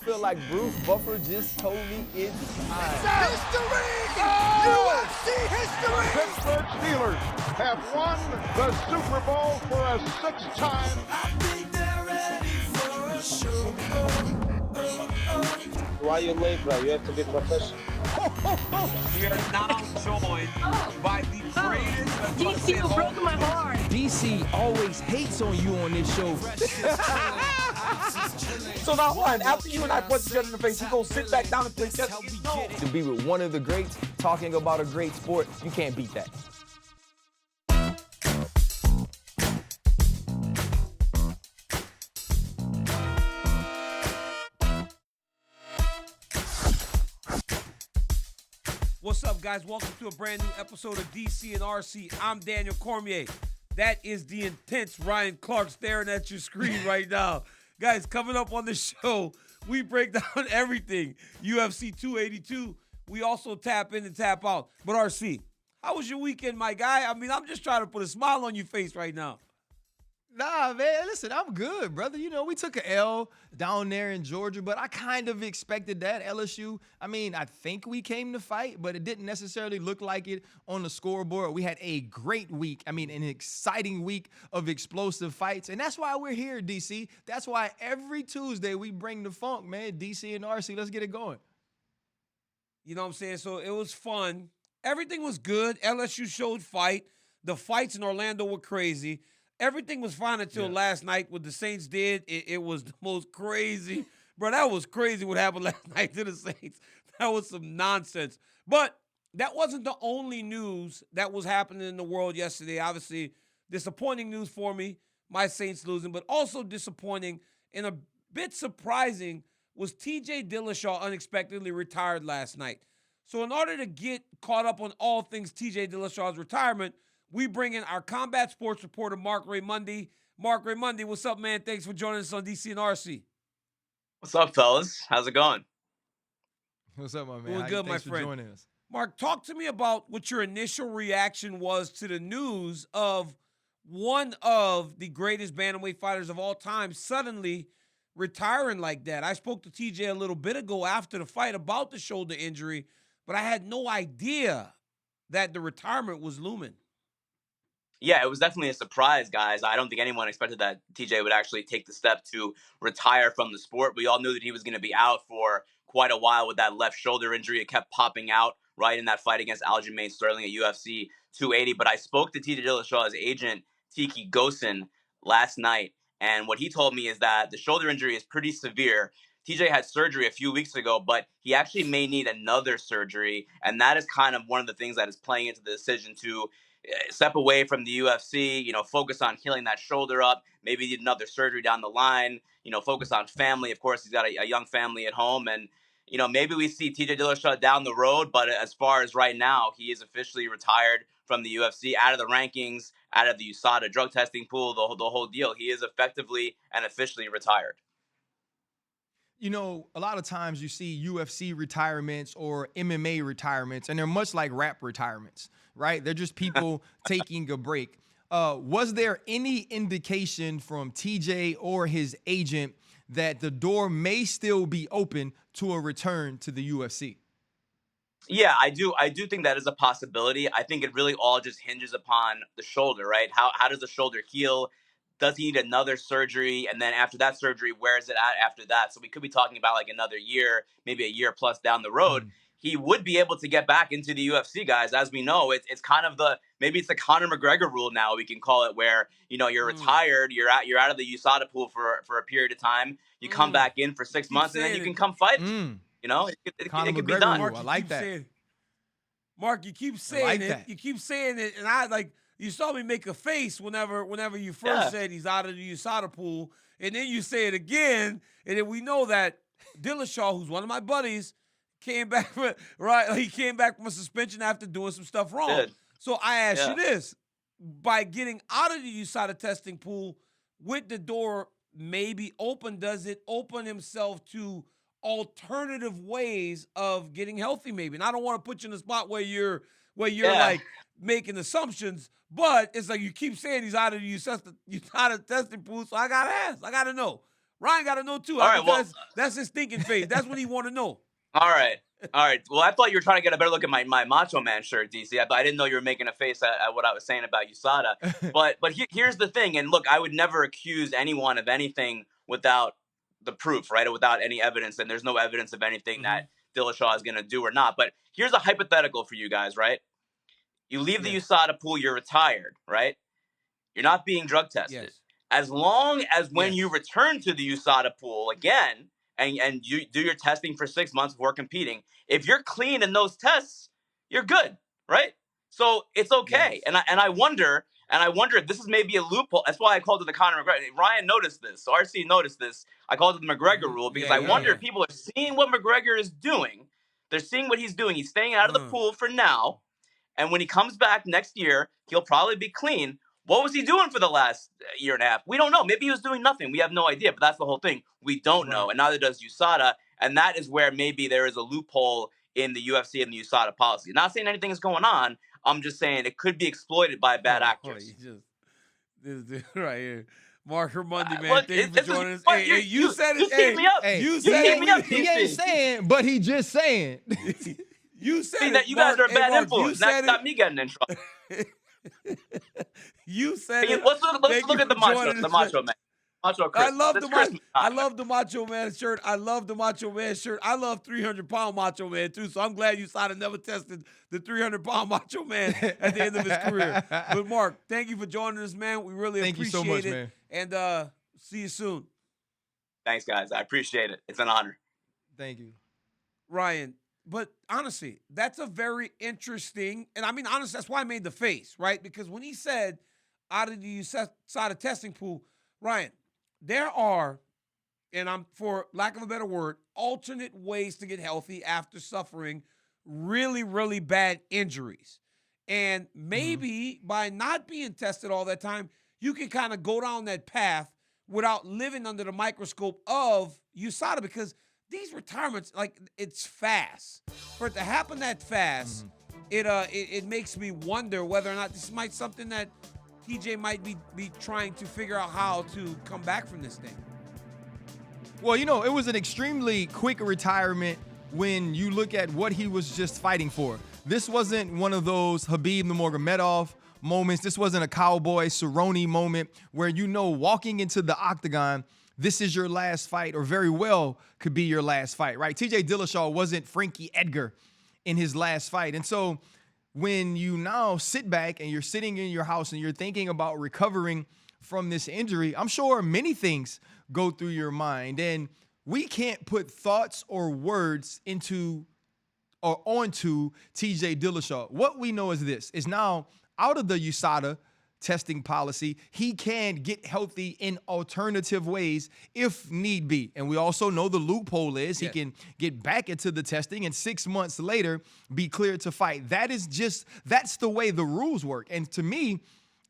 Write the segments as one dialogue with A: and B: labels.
A: feel like Bruce Buffer just told me it's time.
B: History! Oh! UFC history!
C: Pittsburgh Steelers have won the Super Bowl for a sixth time.
B: I think they're ready for a show.
D: Why you late, bro? You have to be professional.
E: We are now joined by the greatest.
F: DC, you broke my heart.
A: DC always hates on you on this show.
G: So now what? After you and I punch each other in the face, you gonna sit back down and play chess? No.
A: To be with one of the greats, talking about a great sport, you can't beat that.
E: What's up, guys? Welcome to a brand new episode of DC and RC. I'm Daniel Cormier. That is the intense Ryan Clark staring at your screen right now. Guys, coming up on the show, we break down everything. UFC 282. We also tap in and tap out. But RC, how was your weekend, my guy? I mean, I'm just trying to put a smile on your face right now.
H: Nah, man, listen, I'm good, brother. You know, we took an L down there in Georgia, but I kind of expected that. LSU, I mean, I think we came to fight, but it didn't necessarily look like it on the scoreboard. We had a great week. I mean, an exciting week of explosive fights, and that's why we're here, DC. That's why every Tuesday we bring the funk, man. DC and RC, let's get it going.
E: You know what I'm saying? So it was fun. Everything was good. LSU showed fight. The fights in Orlando were crazy. Everything was fine until last night. What the Saints did, it was the most crazy. Bro, that was crazy what happened last night to the Saints. That was some nonsense. But that wasn't the only news that was happening in the world yesterday. Obviously, disappointing news for me, my Saints losing, but also disappointing and a bit surprising was TJ Dillashaw unexpectedly retired last night. So in order to get caught up on all things TJ Dillashaw's retirement, we bring in our combat sports reporter, Marc Raimondi. Marc Raimondi, what's up, man? Thanks for joining us on DC and RC.
I: What's up, fellas? How's it going?
H: What's up, my man?
E: Doing good, my
H: Thanks for
E: friend.
H: joining us.
E: Marc, talk to me about what your initial reaction was to the news of one of the greatest bantamweight fighters of all time suddenly retiring like that. I spoke to TJ a little bit ago after the fight about the shoulder injury, but I had no idea that the retirement was looming.
I: Yeah, it was definitely a surprise, guys. I don't think anyone expected that TJ would actually take the step to retire from the sport. We all knew that he was going to be out for quite a while with that left shoulder injury. It kept popping out right in that fight against Aljamain Sterling at UFC 280. But I spoke to TJ Dillashaw's agent, Tiki Gosen, last night. And what he told me is that the shoulder injury is pretty severe. TJ had surgery a few weeks ago, but he actually may need another surgery. And that is kind of one of the things that is playing into the decision to step away from the UFC, focus on healing that shoulder up, maybe need another surgery down the line, focus on family. Of course, he's got a young family at home, and, maybe we see TJ Dillashaw down the road, but as far as right now, he is officially retired from the UFC, out of the rankings, out of the USADA drug testing pool, the whole deal. He is effectively and officially retired.
H: You know, a lot of times you see UFC retirements or MMA retirements, and they're much like rap retirements, right? They're just people taking a break. Was there any indication from TJ or his agent that the door may still be open to a return to the UFC?
I: Yeah, I do think that is a possibility. I think it really all just hinges upon the shoulder, right? How does the shoulder heal? Does he need another surgery? And then after that surgery, where is it at after that? So we could be talking about like another year, maybe a year plus down the road. He would be able to get back into the UFC, guys. As we know, it's kind of maybe it's the Conor McGregor rule now, we can call it, where, you're retired, you're out of the USADA pool for a period of time. You come back in for 6 months, and then you can come fight. It could be done.
H: Rule, I like that.
E: Marc, you keep saying it. You keep saying it, and I like. You saw me make a face whenever you first said he's out of the USADA pool, and then you say it again, and then we know that Dillashaw, who's one of my buddies, came back he came back from a suspension after doing some stuff wrong.
I: Good.
E: So I ask you this: by getting out of the USADA testing pool, with the door maybe open, does it open himself to alternative ways of getting healthy? Maybe, and I don't want to put you in a spot where you're like making assumptions, but it's like you keep saying he's out of the testing pool, so I gotta ask. I gotta know. Ryan got to know too.
I: All right, well,
E: that's his thinking phase. That's what he want to know.
I: All right. Well, I thought you were trying to get a better look at my Macho Man shirt, DC. I didn't know you were making a face at what I was saying about USADA. But here's the thing. And look, I would never accuse anyone of anything without the proof, right? Or without any evidence. And there's no evidence of anything that Dillashaw is going to do or not. But here's a hypothetical for you guys, right? You leave the USADA pool, you're retired, right? You're not being drug tested.
E: Yes.
I: As long as when you return to the USADA pool again, and you do your testing for 6 months before competing, if you're clean in those tests, you're good, right? So it's okay.
E: Yes.
I: And I wonder if this is maybe a loophole. That's why I called it the Conor McGregor. Ryan noticed this. So RC noticed this. I called it the McGregor rule because I wonder if people are seeing what McGregor is doing. They're seeing what he's doing. He's staying out of the pool for now. And when he comes back next year, he'll probably be clean. What was he doing for the last year and a half? We don't know. Maybe he was doing nothing. We have no idea. But that's the whole thing. We don't know. And neither does USADA. And that is where maybe there is a loophole in the UFC and the USADA policy. Not saying anything is going on. I'm just saying it could be exploited by bad actors.
E: This dude right here. Marc Raimondi, man.
I: Look,
E: Thank you for joining us.
I: Hey,
E: you said it.
I: You teed me up.
E: You
I: teed me up.
H: He ain't saying, but he just saying.
E: You said
I: See,
E: it.
I: that you guys are a bad
E: Marc,
I: influence. That's not me getting in trouble.
E: You said
I: Hey,
E: it.
I: let's look at the Macho Man. Macho Chris.
E: I love
I: I
E: love the Macho Man shirt. I love the Macho Man shirt. I love 300-pound Macho Man too. So I'm glad USADA never tested the 300-pound Macho Man at the end of his career. But Marc, thank you for joining us, man. We really appreciate
H: you so much,
E: it.
H: man.
E: And see you soon.
I: Thanks, guys. I appreciate it. It's an honor.
H: Thank you,
E: Ryan. But honestly, that's a very interesting, and I mean, honestly, that's why I made the face, right? Because when he said out of the USADA testing pool, Ryan, there are, and I'm, for lack of a better word, alternate ways to get healthy after suffering really, really bad injuries. And maybe by not being tested all that time, you can kind of go down that path without living under the microscope of USADA, because these retirements, like, it's fast. For it to happen that fast, it makes me wonder whether or not this might something that TJ might be trying to figure out how to come back from this thing.
H: Well, you know, it was an extremely quick retirement when you look at what he was just fighting for. This wasn't one of those Khabib Nurmagomedov moments. This wasn't a Cowboy Cerrone moment where, you know, walking into the octagon, this is your last fight, or very well could be your last fight, right? TJ Dillashaw wasn't Frankie Edgar in his last fight. And so when you now sit back and you're sitting in your house and you're thinking about recovering from this injury, I'm sure many things go through your mind. And we can't put thoughts or words into or onto TJ Dillashaw. What we know is this, is now out of the USADA testing policy, he can get healthy in alternative ways if need be. And we also know the loophole is he can get back into the testing and 6 months later be cleared to fight. That's the way the rules work. And to me,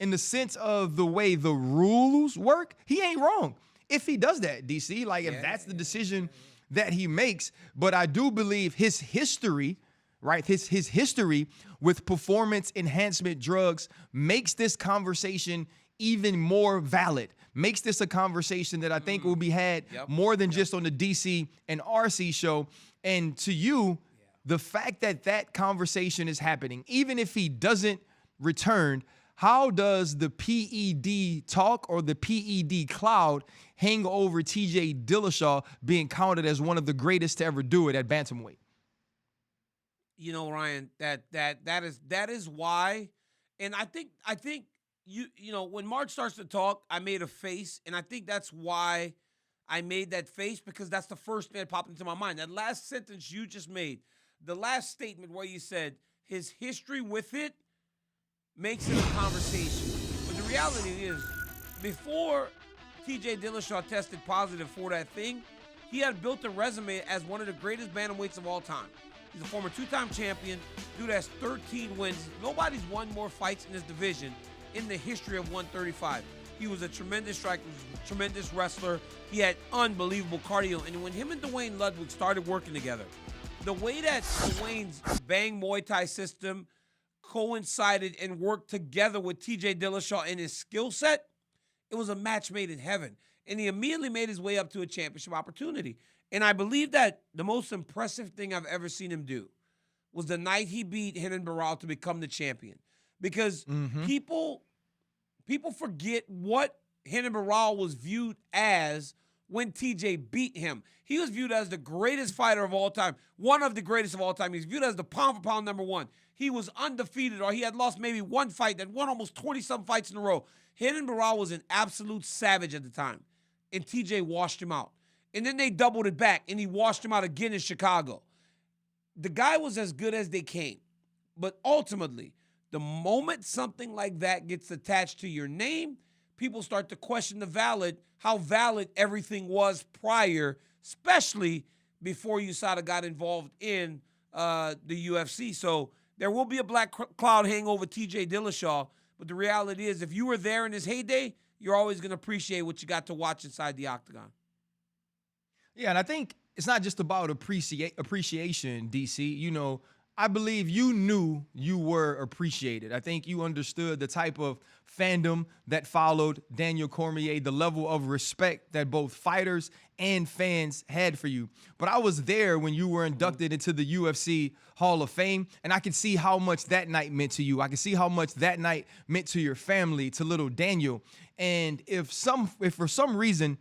H: in the sense of the way the rules work, he ain't wrong if he does that, DC. Like, if that's the decision that he makes. But I do believe his history, right, his history with performance enhancement drugs makes this conversation even more valid, makes this a conversation that I think will be had more than just on the DC and RC show. And to you, the fact that that conversation is happening, even if he doesn't return, how does the PED talk or the PED cloud hang over TJ Dillashaw being counted as one of the greatest to ever do it at bantamweight?
E: You know, Ryan, that is why, and I think you know, when Marc starts to talk, I made a face, and I think that's why I made that face, because that's the first thing that popped into my mind. That last sentence you just made, the last statement where you said his history with it makes it a conversation. But the reality is, before TJ Dillashaw tested positive for that thing, he had built a resume as one of the greatest bantamweights of all time. He's a former two-time champion. Dude has 13 wins. Nobody's won more fights in this division in the history of 135. He was a tremendous striker, a tremendous wrestler. He had unbelievable cardio. And when him and Dwayne Ludwig started working together, the way that Dwayne's Bang Muay Thai system coincided and worked together with TJ Dillashaw and his skill set, it was a match made in heaven. and he immediately made his way up to a championship opportunity. And I believe that the most impressive thing I've ever seen him do was the night he beat Renan Barão to become the champion. Because people forget what Renan Barão was viewed as when TJ beat him. He was viewed as the greatest fighter of all time, one of the greatest of all time. He's viewed as the pound-for-pound #1. He was undefeated, or he had lost maybe one fight, that won almost 20-some fights in a row. Renan Barão was an absolute savage at the time, and TJ washed him out. And then they doubled it back, and he washed him out again in Chicago. The guy was as good as they came. But ultimately, the moment something like that gets attached to your name, people start to question how valid everything was prior, especially before USADA got involved in the UFC. So there will be a black cloud hanging over TJ Dillashaw, but the reality is if you were there in his heyday, you're always going to appreciate what you got to watch inside the octagon.
H: Yeah, and I think it's not just about appreciation, DC. You know, I believe you knew you were appreciated. I think you understood the type of fandom that followed Daniel Cormier, the level of respect that both fighters and fans had for you. But I was there when you were inducted into the UFC Hall of Fame, and I could see how much that night meant to you. I could see how much that night meant to your family, to little Daniel. And if for some reason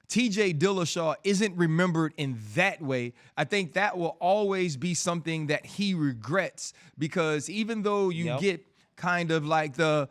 H: TJ Dillashaw isn't remembered in that way, I think that will always be something that he regrets, because even though you get kind of like the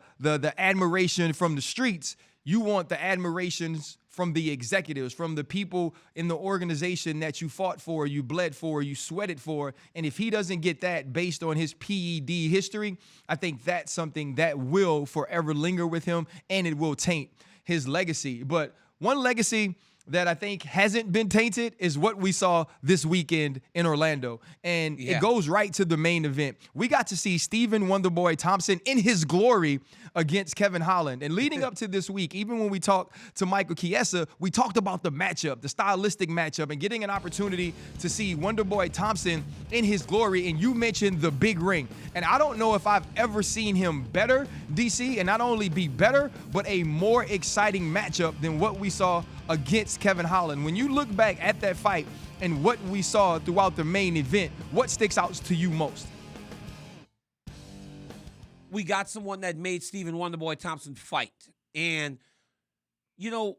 H: admiration from the streets, you want the admirations from the executives, from the people in the organization that you fought for, you bled for, you sweated for. And if he doesn't get that based on his PED history, I think that's something that will forever linger with him, and it will taint his legacy. But one legacy that I think hasn't been tainted is what we saw this weekend in Orlando. And it goes right to the main event. We got to see Stephen Wonderboy Thompson in his glory against Kevin Holland. And leading up to this week, even when we talked to Michael Chiesa, we talked about the matchup, the stylistic matchup, and getting an opportunity to see Wonderboy Thompson in his glory. And you mentioned the big ring. And I don't know if I've ever seen him better, DC, and not only be better, but a more exciting matchup than what we saw against Kevin Holland. When you look back at that fight and what we saw throughout the main event, what sticks out to you most?
E: We got someone that made Stephen Wonderboy Thompson fight. And, you know,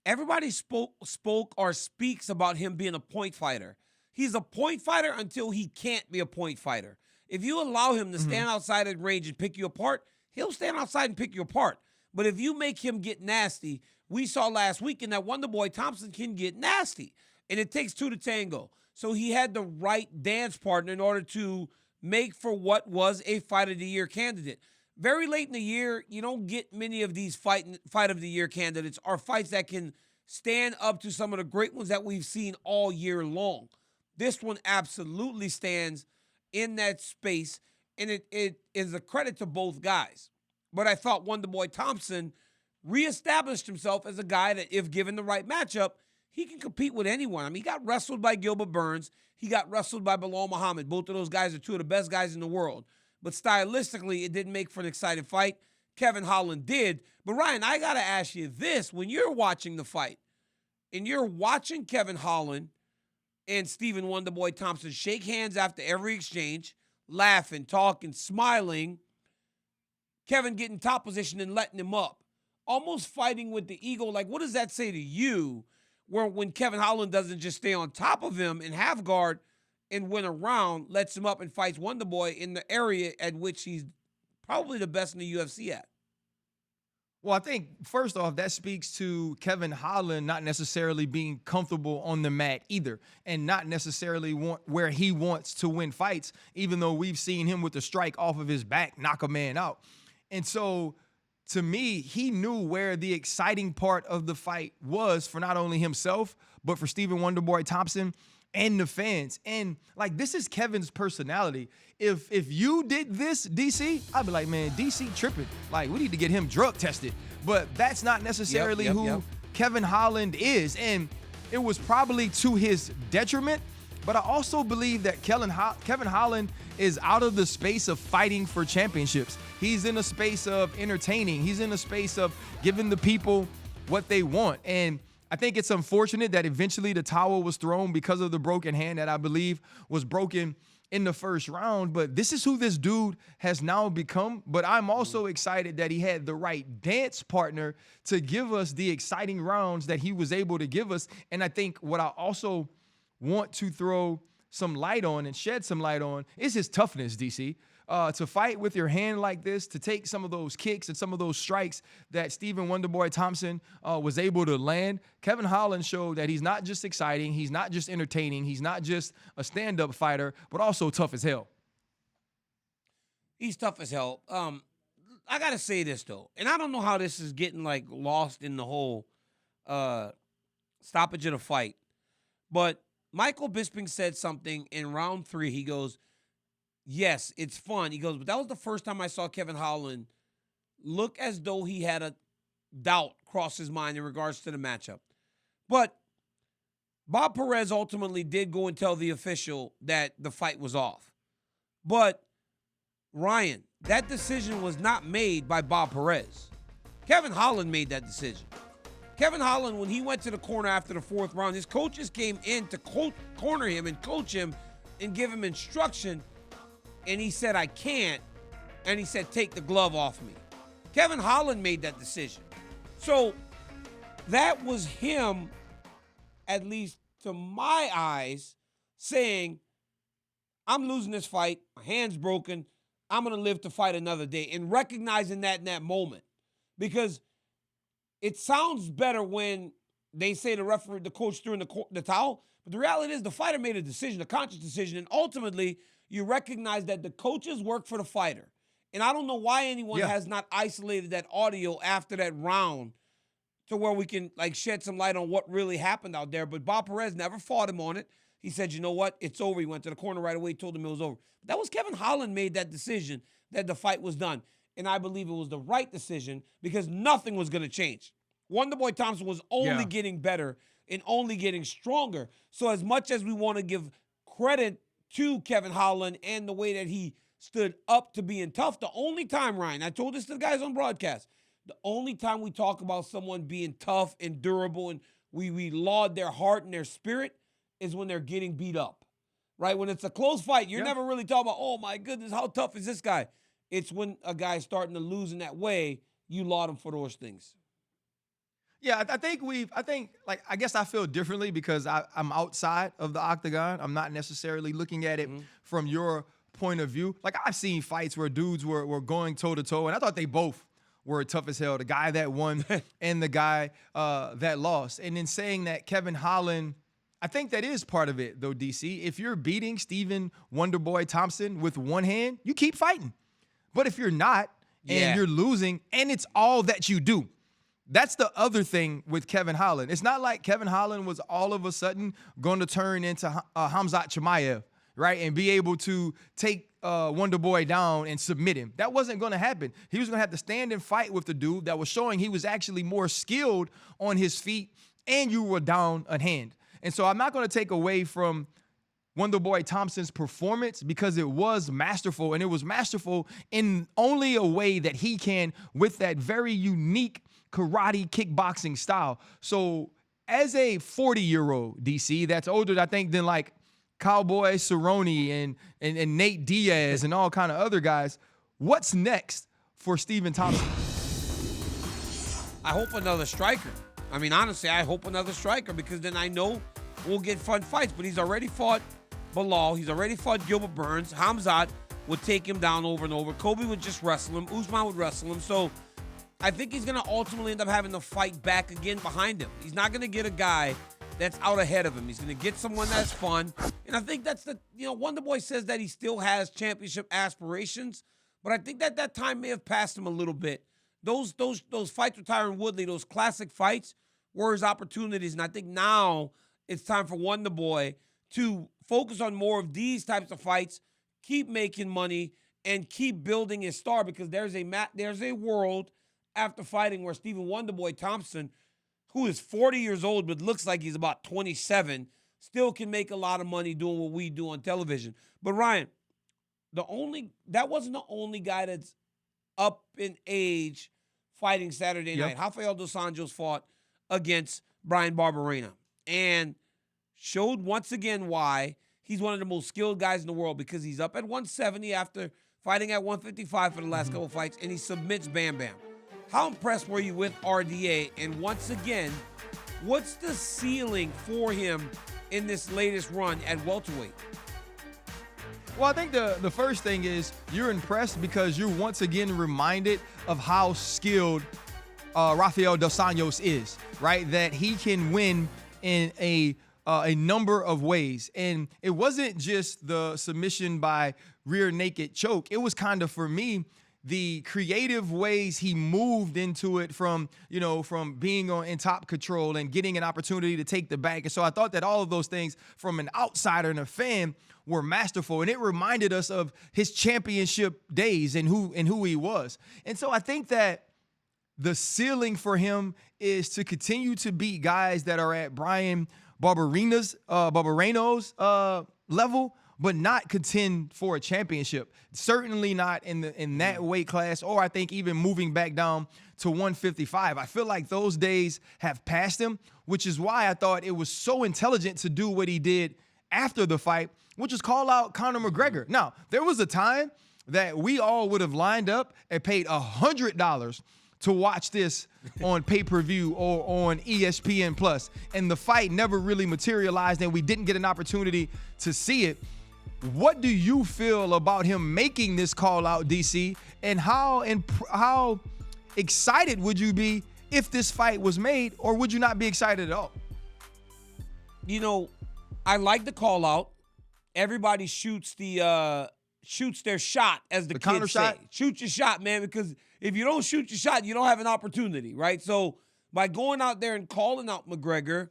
E: everybody spoke or speaks about him being a point fighter. He's a point fighter until he can't be a point fighter. If you allow him to stand outside at range and pick you apart, he'll stand outside and pick you apart. But if you make him get nasty, we saw last weekend that Wonderboy Thompson can get nasty, and it takes two to tango. So he had the right dance partner in order to make for what was a Fight of the Year candidate. Very late in the year, you don't get many of these Fight of the Year candidates or fights that can stand up to some of the great ones that we've seen all year long. This one absolutely stands in that space, and it is a credit to both guys. But I thought Wonderboy Thompson reestablished himself as a guy that, if given the right matchup, he can compete with anyone. I mean, he got wrestled by Gilbert Burns. He got wrestled by Bilal Muhammad. Both of those guys are two of the best guys in the world. But stylistically, it didn't make for an exciting fight. Kevin Holland did. But, Ryan, I got to ask you this. When you're watching the fight, and you're watching Kevin Holland and Stephen Wonderboy Thompson shake hands after every exchange, laughing, talking, smiling, Kevin getting top position and letting him up, almost fighting with the ego. Like, what does that say to you when Kevin Holland doesn't just stay on top of him and half guard and win a round, lets him up and fights Wonderboy in the area at which he's probably the best in the UFC at?
H: Well, I think, first off, that speaks to Kevin Holland not necessarily being comfortable on the mat either, and not necessarily where he wants to win fights, even though we've seen him with the strike off of his back knock a man out. And so, to me, he knew where the exciting part of the fight was for not only himself, but for Stephen Wonderboy Thompson and the fans. And, like, this is Kevin's personality. If you did this, DC, I'd be like, man, DC tripping. Like, we need to get him drug tested. But that's not necessarily who Kevin Holland is. And it was probably to his detriment. But I also believe that Kevin Holland is out of the space of fighting for championships. He's in a space of entertaining. He's in a space of giving the people what they want. And I think it's unfortunate that eventually the towel was thrown because of the broken hand that I believe was broken in the first round. But this is who this dude has now become. But I'm also excited that he had the right dance partner to give us the exciting rounds that he was able to give us. And I think what I also want to throw some light on and shed some light on is his toughness, DC. To fight with your hand like this, to take some of those kicks and some of those strikes that Stephen Wonderboy Thompson was able to land. Kevin Holland showed that he's not just exciting, he's not just entertaining, he's not just a stand-up fighter, but also tough as hell.
E: He's tough as hell. I got to say this, though, and I don't know how this is getting, like, lost in the whole stoppage of the fight, but Michael Bisping said something in round 3. He goes, yes, it's fun. He goes, but that was the first time I saw Kevin Holland look as though he had a doubt cross his mind in regards to the matchup. But Bob Perez ultimately did go and tell the official that the fight was off. But, Ryan, that decision was not made by Bob Perez. Kevin Holland made that decision. Kevin Holland, when he went to the corner after the 4th round, his coaches came in to corner him and coach him and give him instruction. And he said, I can't. And he said, take the glove off me. Kevin Holland made that decision. So that was him, at least to my eyes, saying, I'm losing this fight. My hand's broken. I'm going to live to fight another day. And recognizing that in that moment. Because it sounds better when they say the referee, the coach threw in the towel. But the reality is the fighter made a decision, a conscious decision. And ultimately, you recognize that the coaches work for the fighter. And I don't know why anyone has not isolated that audio after that round to where we can like shed some light on what really happened out there. But Bob Perez never fought him on it. He said, you know what? It's over. He went to the corner right away, told him it was over. But that was Kevin Holland made that decision that the fight was done. And I believe it was the right decision because nothing was going to change. Wonderboy Thompson was only getting better and only getting stronger. So as much as we want to give credit to Kevin Holland and the way that he stood up to being tough, the only time, Ryan, I told this to the guys on broadcast, the only time we talk about someone being tough and durable and we laud their heart and their spirit is when they're getting beat up, right? When it's a close fight, you're never really talking about, oh my goodness, how tough is this guy? It's when a guy's starting to lose in that way, you laud him for those things.
H: Yeah, I guess I feel differently because I'm outside of the octagon. I'm not necessarily looking at it from your point of view. Like, I've seen fights where dudes were going toe-to-toe, and I thought they both were tough as hell, the guy that won and the guy that lost. And in saying that, Kevin Holland, I think that is part of it, though, DC. If you're beating Stephen Wonderboy Thompson with one hand, you keep fighting. But if you're not, and you're losing, and it's all that you do, that's the other thing with Kevin Holland. It's not like Kevin Holland was all of a sudden going to turn into Khamzat Chimaev, right, and be able to take Wonderboy down and submit him. That wasn't going to happen. He was going to have to stand and fight with the dude that was showing he was actually more skilled on his feet, and you were down a hand. And so I'm not going to take away from Wonderboy Thompson's performance because it was masterful, and it was masterful in only a way that he can with that very unique karate kickboxing style. So as a 40-year-old, DC, that's older, I think, than like Cowboy Cerrone and Nate Diaz and all kind of other guys, what's next for Stephen Thompson?
E: I hope another striker. I mean, honestly, I hope another striker because then I know we'll get fun fights. But he's already fought Bilal. He's already fought Gilbert Burns. Khamzat would take him down over and over. Kobe would just wrestle him. Usman would wrestle him. So I think he's going to ultimately end up having to fight back again behind him. He's not going to get a guy that's out ahead of him. He's going to get someone that's fun. And I think that's Wonderboy says that he still has championship aspirations, but I think that time may have passed him a little bit. Those fights with Tyron Woodley, those classic fights, were his opportunities. And I think now it's time for Wonderboy to focus on more of these types of fights, keep making money, and keep building his star because there's a world after fighting where Stephen Wonderboy Thompson, who is 40 years old but looks like he's about 27, still can make a lot of money doing what we do on television. But Ryan, that wasn't the only guy that's up in age fighting Saturday night. Rafael dos Anjos fought against Brian Barberena and showed once again why he's one of the most skilled guys in the world, because he's up at 170 after fighting at 155 for the last couple fights, and he submits Bam Bam. How impressed were you with RDA? And once again, what's the ceiling for him in this latest run at welterweight?
H: Well, I think the first thing is you're impressed because you're once again reminded of how skilled Rafael Dos Anjos is, right? That he can win in a number of ways. And it wasn't just the submission by rear naked choke. It was kind of, for me, the creative ways he moved into it from being in top control and getting an opportunity to take the back. And so I thought that all of those things from an outsider and a fan were masterful. And it reminded us of his championship days and who he was. And so I think that the ceiling for him is to continue to beat guys that are at Brian Barbereno's level, but not contend for a championship. Certainly not in that weight class, or I think even moving back down to 155. I feel like those days have passed him, which is why I thought it was so intelligent to do what he did after the fight, which is call out Conor McGregor. Now, there was a time that we all would have lined up and paid $100 to watch this on pay-per-view or on ESPN Plus, and the fight never really materialized and we didn't get an opportunity to see it. What do you feel about him making this call out, DC, and how excited would you be if this fight was made, or would you not be excited at all?
E: I like the call out. Everybody shoots their shot, as the kids say. Shoot your shot, man, because if you don't shoot your shot, you don't have an opportunity, right? So by going out there and calling out McGregor,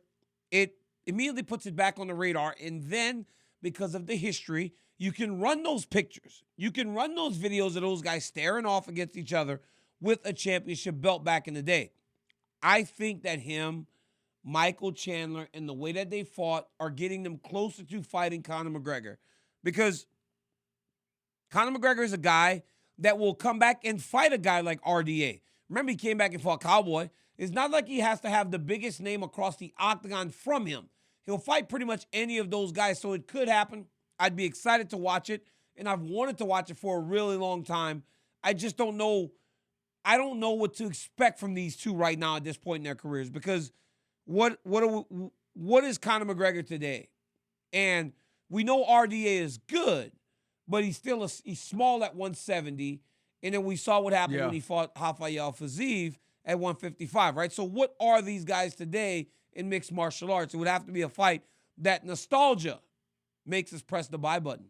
E: it immediately puts it back on the radar. And then, because of the history, you can run those pictures. You can run those videos of those guys staring off against each other with a championship belt back in the day. I think that him, Michael Chandler, and the way that they fought are getting them closer to fighting Conor McGregor. Because Conor McGregor is a guy that will come back and fight a guy like RDA. Remember, he came back and fought Cowboy. It's not like he has to have the biggest name across the octagon from him. He'll fight pretty much any of those guys, so it could happen. I'd be excited to watch it, and I've wanted to watch it for a really long time. I just don't know. I don't know what to expect from these two right now at this point in their careers, because what is Conor McGregor today? And we know RDA is good, but he's small at 170. And then we saw what happened when he fought Rafael Fiziev at 155, right? So what are these guys today in mixed martial arts? It would have to be a fight that nostalgia makes us press the buy button.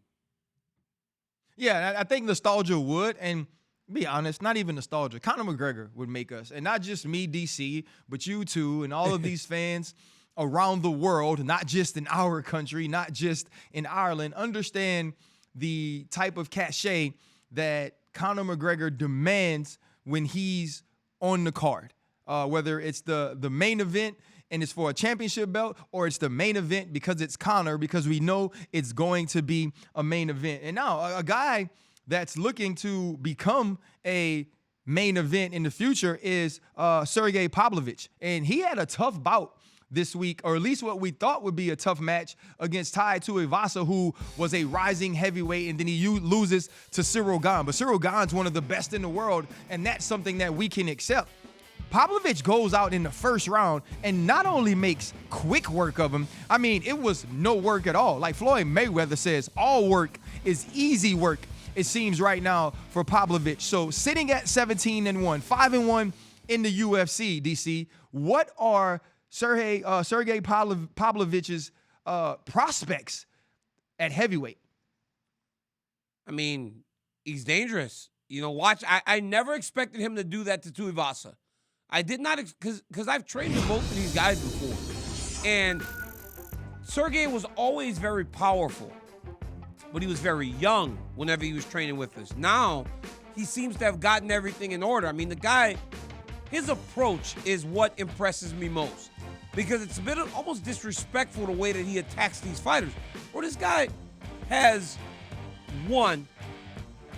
H: Yeah, I think nostalgia would, and be honest, not even nostalgia. Conor McGregor would make us, and not just me, DC, but you too, and all of these fans around the world, not just in our country, not just in Ireland, understand the type of cachet that Conor McGregor demands when he's on the card. Whether it's the main event and it's for a championship belt, or it's the main event because it's Conor, because we know it's going to be a main event. And now a guy that's looking to become a main event in the future is Sergey Pavlovich. And he had a tough bout this week, or at least what we thought would be a tough match, against Tuivasa, who was a rising heavyweight, and then he loses to Cyril Gane. But Cyril Gane's one of the best in the world, and that's something that we can accept. Pavlovich goes out in the first round and not only makes quick work of him, I mean, it was no work at all. Like Floyd Mayweather says, all work is easy work, it seems right now, for Pavlovich. So sitting at 17-1, 5-1 in the UFC, DC, what are Sergey Pavlovich's prospects at heavyweight?
E: I mean, he's dangerous. Watch. I never expected him to do that to Tuivasa. I did not, because I've trained with both of these guys before. And Sergey was always very powerful, but he was very young whenever he was training with us. Now, he seems to have gotten everything in order. I mean, the guy, his approach is what impresses me most, because it's a bit of almost disrespectful the way that he attacks these fighters. Or this guy has won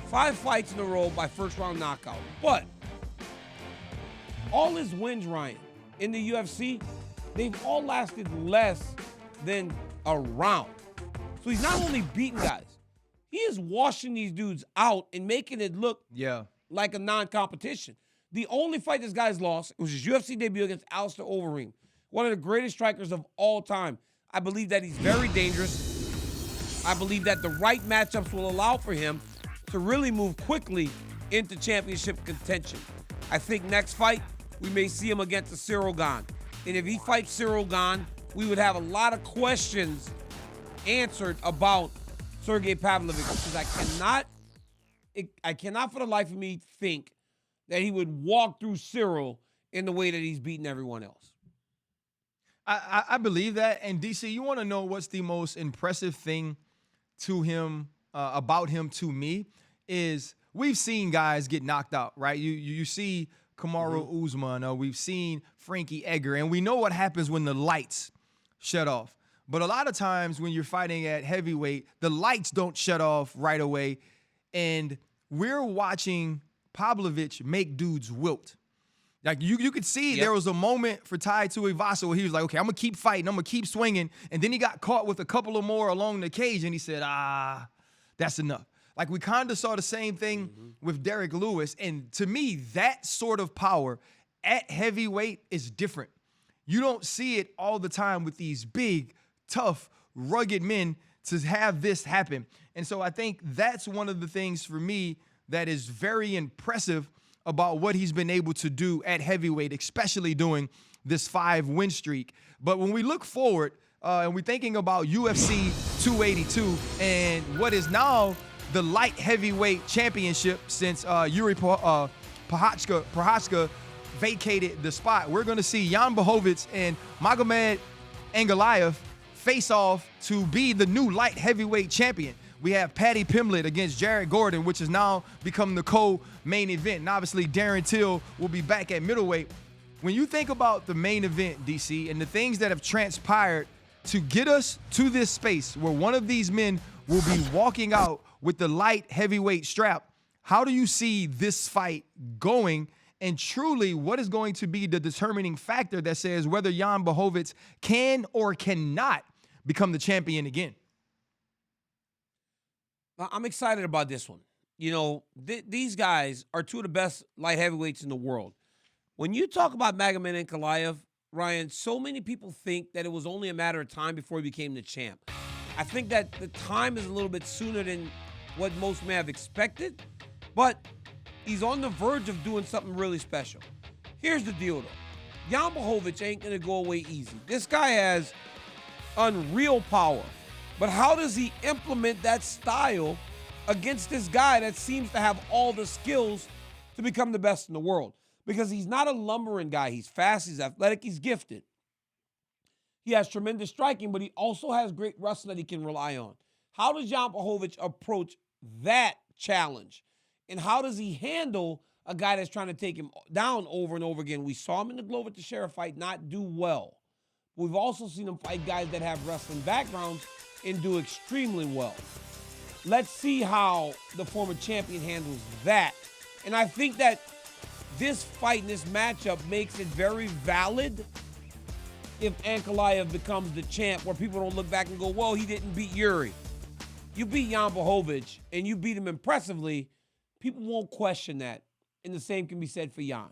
E: 5 fights in a row by first round knockout. But all his wins, Ryan, in the UFC, they've all lasted less than a round. So he's not only beating guys, he is washing these dudes out and making it look like a non-competition. The only fight this guy's lost was his UFC debut against Alistair Overeem, one of the greatest strikers of all time. I believe that he's very dangerous. I believe that the right matchups will allow for him to really move quickly into championship contention. I think next fight, we may see him against a Cyril Gane. And if he fights Cyril Gane, we would have a lot of questions answered about Sergey Pavlovich, because I cannot for the life of me think that he would walk through Cyril in the way that he's beaten everyone else.
H: I believe that. And DC, you want to know what's the most impressive thing to him, about him to me, is we've seen guys get knocked out, right? You see Kamaru Usman, we've seen Frankie Edgar, and we know what happens when the lights shut off. But a lot of times when you're fighting at heavyweight, the lights don't shut off right away. And we're watching Pavlovich make dudes wilt. Like you could see there was a moment for Tuivasa where he was like, okay, I'm going to keep fighting. I'm going to keep swinging. And then he got caught with a couple of more along the cage and he said, that's enough. Like we kind of saw the same thing with Derek Lewis. And to me, that sort of power at heavyweight is different. You don't see it all the time with these big, tough, rugged men to have this happen. And so I think that's one of the things for me that is very impressive about what he's been able to do at heavyweight, especially doing this 5-win streak. But when we look forward and we're thinking about UFC 282 and what is now the light heavyweight championship since Yuri Prochazka vacated the spot, we're going to see Jan Blachowicz and Magomed Ankalaev face off to be the new light heavyweight champion. We have Paddy Pimblett against Jared Gordon, which has now become the co-main event. And obviously, Darren Till will be back at middleweight. When you think about the main event, DC, and the things that have transpired to get us to this space where one of these men will be walking out with the light heavyweight strap, how do you see this fight going? And truly, what is going to be the determining factor that says whether Jan Blachowicz can or cannot become the champion again?
E: I'm excited about this one. You know, these guys are two of the best light heavyweights in the world. When you talk about Magomed Ankalaev, Ryan, so many people think that it was only a matter of time before he became the champ. I think that the time is a little bit sooner than what most may have expected, but he's on the verge of doing something really special. Here's the deal, though. Jan Blachowicz ain't going to go away easy. This guy has unreal power. But how does he implement that style against this guy that seems to have all the skills to become the best in the world? Because he's not a lumbering guy. He's fast, he's athletic, he's gifted. He has tremendous striking, but he also has great wrestling that he can rely on. How does Jan Blachowicz approach that challenge? And how does he handle a guy that's trying to take him down over and over again? We saw him in the Glover Teixeira fight not do well. We've also seen him fight guys that have wrestling backgrounds and do extremely well. Let's see how the former champion handles that. And I think that this fight and this matchup makes it very valid if Ankalaev becomes the champ, where people don't look back and go, well, he didn't beat Yuri. You beat Jan Blachowicz and you beat him impressively. People won't question that. And the same can be said for Jan.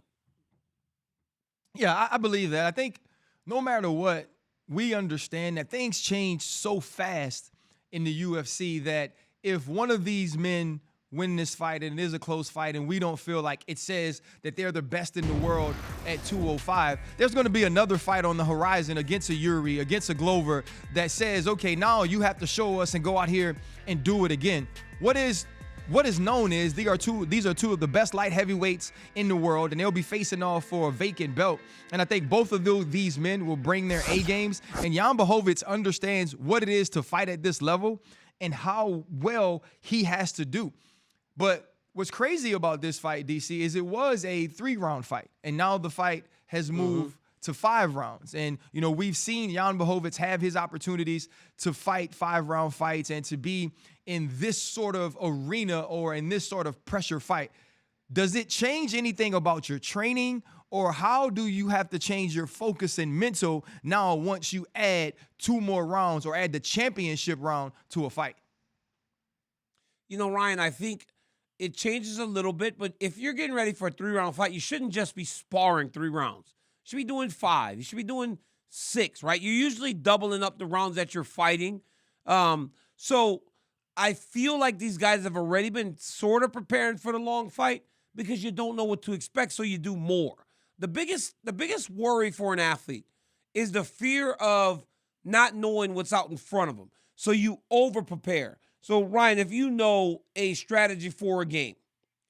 H: Yeah, I believe that. I think no matter what, we understand that things change so fast in the UFC that if one of these men win this fight and it is a close fight and we don't feel like it says that they're the best in the world at 205, there's going to be another fight on the horizon against a Yuri, against a Glover that says, okay, now you have to show us and go out here and do it again. What is known is these are two of the best light heavyweights in the world, and they'll be facing off for a vacant belt. And I think both of these men will bring their A games. And Jan Blachowicz understands what it is to fight at this level and how well he has to do. But what's crazy about this fight, DC, is it was a 3-round fight, and now the fight has moved to 5 rounds. And, you know, we've seen Jan Blachowicz have his opportunities to fight 5-round fights and to be in this sort of arena or in this sort of pressure fight. Does it change anything about your training Or how do you have to change your focus and mental now once you add 2 more rounds or add the championship round to a fight?
E: You know, Ryan, I think it changes a little bit, but if you're getting ready for a 3-round fight, you shouldn't just be sparring 3 rounds. You should be doing 5. You should be doing 6, right? You're usually doubling up the rounds that you're fighting. So I feel like these guys have already been sort of preparing for the long fight because you don't know what to expect, so you do more. The biggest worry for an athlete is the fear of not knowing what's out in front of them. So you over-prepare. So, Ryan, if you know a strategy for a game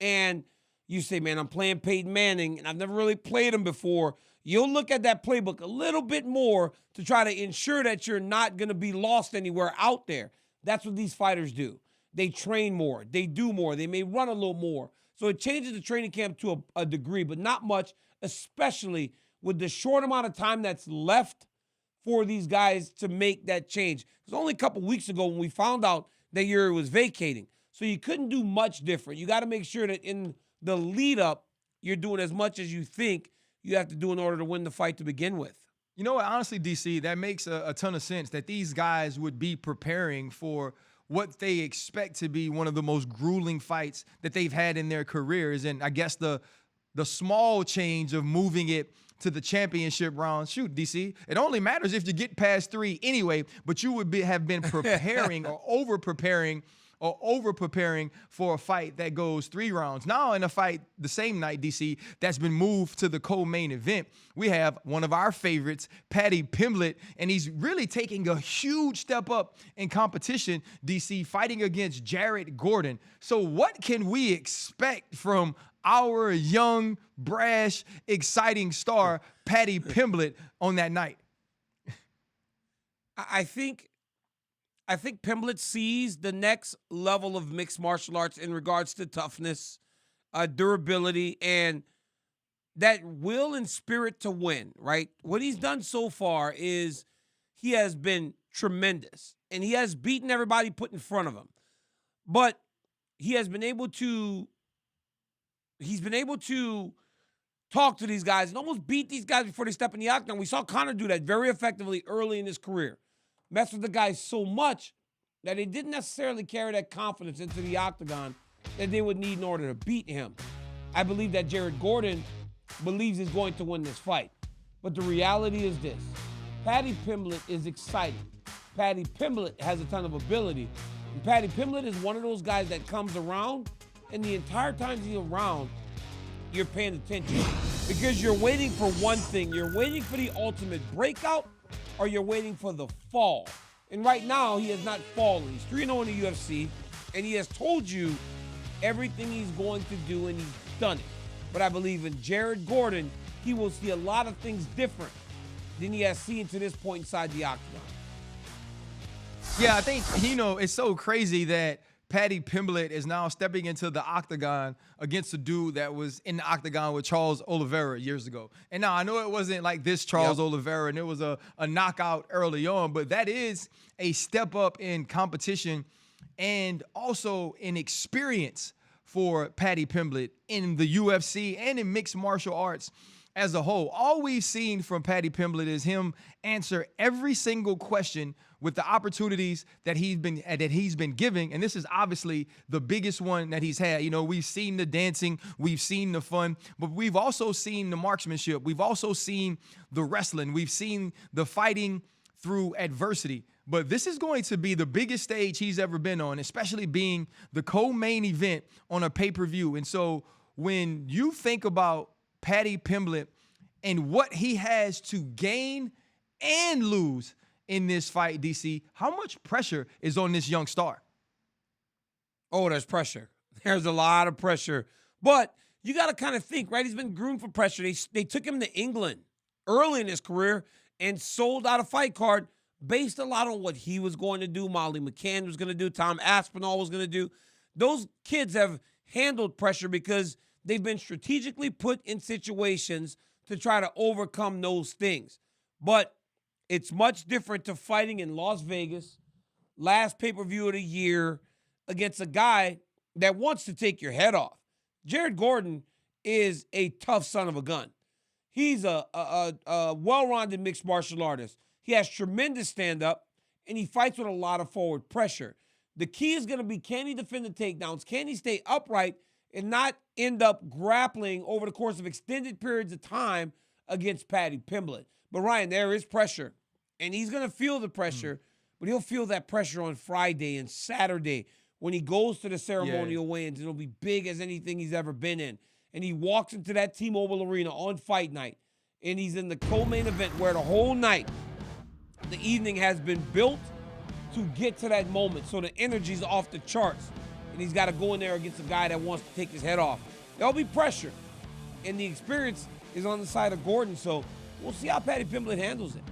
E: and you say, man, I'm playing Peyton Manning and I've never really played him before, you'll look at that playbook a little bit more to try to ensure that you're not going to be lost anywhere out there. That's what these fighters do. They train more. They do more. They may run a little more. So it changes the training camp to a degree, but not much, especially with the short amount of time that's left for these guys to make that change. It was only a couple weeks ago when we found out that Yuri was vacating. So you couldn't do much different. You got to make sure that in the lead up, you're doing as much as you think you have to do in order to win the fight to begin with.
H: You know what? Honestly, DC, that makes a ton of sense that these guys would be preparing for what they expect to be one of the most grueling fights that they've had in their careers. And I guess the small change of moving it to the championship round. Shoot, DC, it only matters if you get past 3 anyway, but you would have been preparing or over-preparing for a fight that goes 3 rounds. Now in a fight the same night, DC, that's been moved to the co-main event, we have one of our favorites, Paddy Pimblett, and he's really taking a huge step up in competition, DC, fighting against Jared Gordon. So what can we expect from our young, brash, exciting star, Paddy Pimblett, on that night?
E: I think Pimblett sees the next level of mixed martial arts in regards to toughness, durability, and that will and spirit to win, right? What he's done so far is he has been tremendous, and he has beaten everybody put in front of him. But he has been able to talk to these guys and almost beat these guys before they step in the octagon. We saw Conor do that very effectively early in his career. Mess with the guys so much that they didn't necessarily carry that confidence into the octagon that they would need in order to beat him. I believe that Jared Gordon believes he's going to win this fight. But the reality is this. Paddy Pimblett is exciting. Paddy Pimblett has a ton of ability. And Paddy Pimblett is one of those guys that comes around, and the entire time he's around, you're paying attention. Because you're waiting for one thing. You're waiting for the ultimate breakout, or you're waiting for the fall. And right now, he has not fallen. He's 3-0 in the UFC, and he has told you everything he's going to do, and he's done it. But I believe in Jared Gordon, he will see a lot of things different than he has seen to this point inside the octagon.
H: Yeah, I think, it's so crazy that Paddy Pimblett is now stepping into the octagon against a dude that was in the octagon with Charles Oliveira years ago. And now I know it wasn't like this Charles Oliveira, and it was a knockout early on, but that is a step up in competition and also in experience for Paddy Pimblett in the UFC and in mixed martial arts as a whole. All we've seen from Paddy Pimblett is him answer every single question with the opportunities that he's been giving, and this is obviously the biggest one that he's had. We've seen the dancing, we've seen the fun, but we've also seen the marksmanship. We've also seen the wrestling. We've seen the fighting through adversity. But this is going to be the biggest stage he's ever been on, especially being the co-main event on a pay-per-view. And so when you think about Paddy Pimblett and what he has to gain and lose in this fight, DC, how much pressure is on this young star?
E: Oh, there's pressure. There's a lot of pressure. But you got to kind of think, right? He's been groomed for pressure. They took him to England early in his career and sold out a fight card based a lot on what he was going to do, Molly McCann was going to do, Tom Aspinall was going to do. Those kids have handled pressure because they've been strategically put in situations to try to overcome those things. But it's much different to fighting in Las Vegas, last pay-per-view of the year, against a guy that wants to take your head off. Jared Gordon is a tough son of a gun. He's a well-rounded mixed martial artist. He has tremendous stand-up, and he fights with a lot of forward pressure. The key is going to be, can he defend the takedowns? Can he stay upright and not end up grappling over the course of extended periods of time against Paddy Pimblett? But, Ryan, there is pressure, and he's going to feel the pressure, but he'll feel that pressure on Friday and Saturday when he goes to the ceremonial weigh-ins. It'll be big as anything he's ever been in. And he walks into that T-Mobile Arena on fight night, and he's in the co-main event where the whole night, the evening has been built to get to that moment. So the energy's off the charts, and he's got to go in there against a guy that wants to take his head off. There'll be pressure, and the experience is on the side of Gordon, so we'll see how Paddy Pimblett handles it.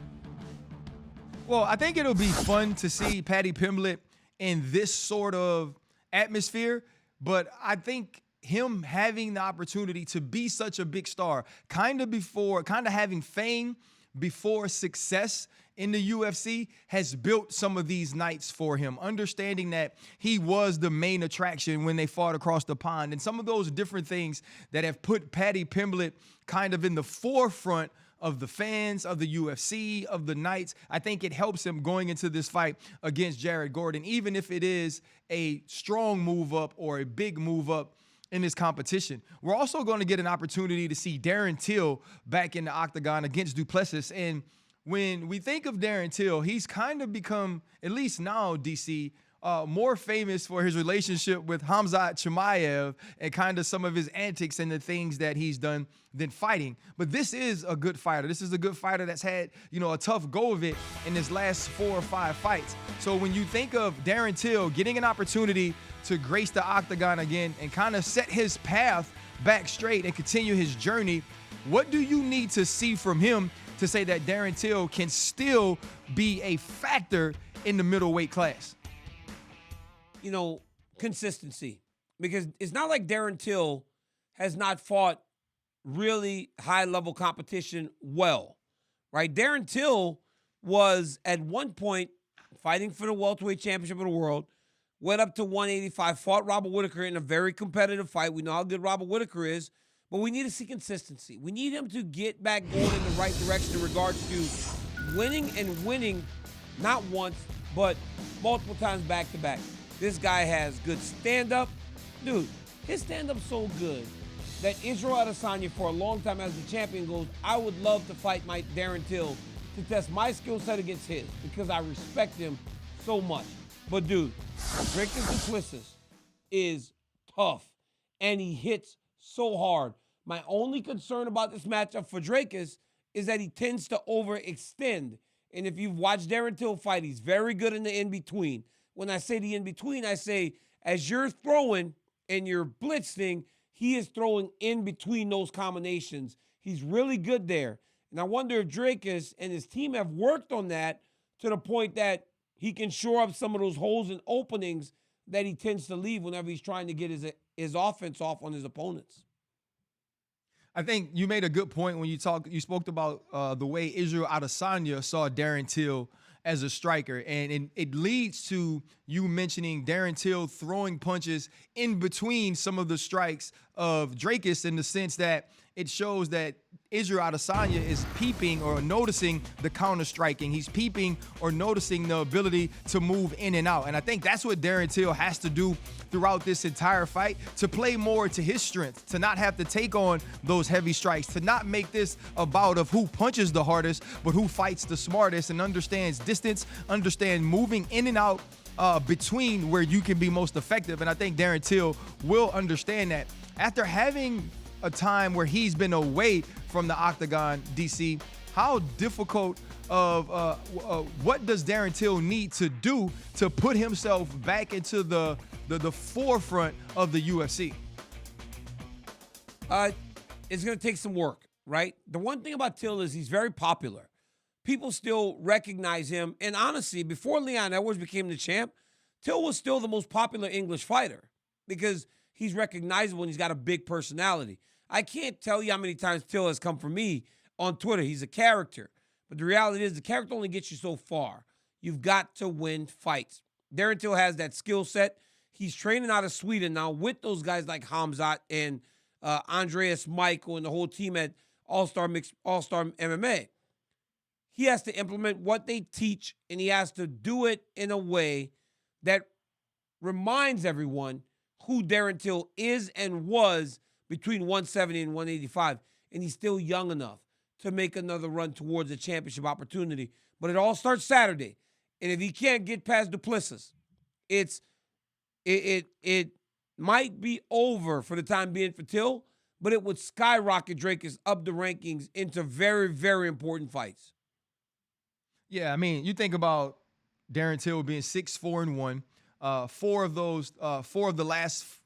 H: Well, I think it'll be fun to see Paddy Pimblett in this sort of atmosphere, but I think him having the opportunity to be such a big star, kind of having fame before success in the UFC, has built some of these nights for him, understanding that he was the main attraction when they fought across the pond, and some of those different things that have put Paddy Pimblett kind of in the forefront of the fans, of the UFC, of the nights. I think it helps him going into this fight against Jared Gordon, even if it is a strong move up or a big move up in this competition. We're also going to get an opportunity to see Darren Till back in the octagon against Du Plessis. And when we think of Darren Till, he's kind of become, at least now, DC, more famous for his relationship with Khamzat Chimaev and kind of some of his antics and the things that he's done than fighting. But this is a good fighter. This is a good fighter that's had, a tough go of it in his last 4 or 5 fights. So when you think of Darren Till getting an opportunity to grace the octagon again and kind of set his path back straight and continue his journey, what do you need to see from him to say that Darren Till can still be a factor in the middleweight class?
E: Consistency. Because it's not like Darren Till has not fought really high-level competition well, right? Darren Till was at one point fighting for the welterweight championship of the world, went up to 185, fought Robert Whittaker in a very competitive fight. We know how good Robert Whittaker is, but we need to see consistency. We need him to get back going in the right direction in regards to winning not once, but multiple times back-to-back. This guy has good stand-up. Dude, his stand-up's so good that Israel Adesanya, for a long time as the champion, goes, I would love to fight my Darren Till to test my skill set against his because I respect him so much. But, dude, Dricus Plessis is tough, and he hits so hard. My only concern about this matchup for Dricus is that he tends to overextend. And if you've watched Darren Till fight, he's very good in the in-between. When I say the in-between, I say as you're throwing and you're blitzing, he is throwing in between those combinations. He's really good there. And I wonder if Dricus and his team have worked on that to the point that he can shore up some of those holes and openings that he tends to leave whenever he's trying to get his offense off on his opponents.
H: I think you made a good point when you spoke about the way Israel Adesanya saw Darren Till as a striker, and it leads to you mentioning Darren Till throwing punches in between some of the strikes of Dricus, in the sense that it shows that Israel Adesanya is peeping or noticing the counter striking. He's peeping or noticing the ability to move in and out. And I think that's what Darren Till has to do throughout this entire fight, to play more to his strength, to not have to take on those heavy strikes, to not make this a bout of who punches the hardest, but who fights the smartest and understands distance, understand moving in and out between where you can be most effective. And I think Darren Till will understand that. After having a time where he's been away from the octagon, DC, how difficult what does Darren Till need to do to put himself back into the forefront of the UFC?
E: It's going to take some work, right? The one thing about Till is he's very popular. People still recognize him. And honestly, before Leon Edwards became the champ, Till was still the most popular English fighter because he's recognizable and he's got a big personality. I can't tell you how many times Till has come for me on Twitter. He's a character. But the reality is the character only gets you so far. You've got to win fights. Darren Till has that skill set. He's training out of Sweden now with those guys like Khamzat and Andreas Michael and the whole team at All-Star MMA. He has to implement what they teach, and he has to do it in a way that reminds everyone who Darren Till is and was between 170 and 185. And he's still young enough to make another run towards a championship opportunity. But it all starts Saturday. And if he can't get past the Plessis, it might be over for the time being for Till, but it would skyrocket Dricus up the rankings into very, very important fights.
H: Yeah, I mean, you think about Darren Till being 6-4-1. Four of the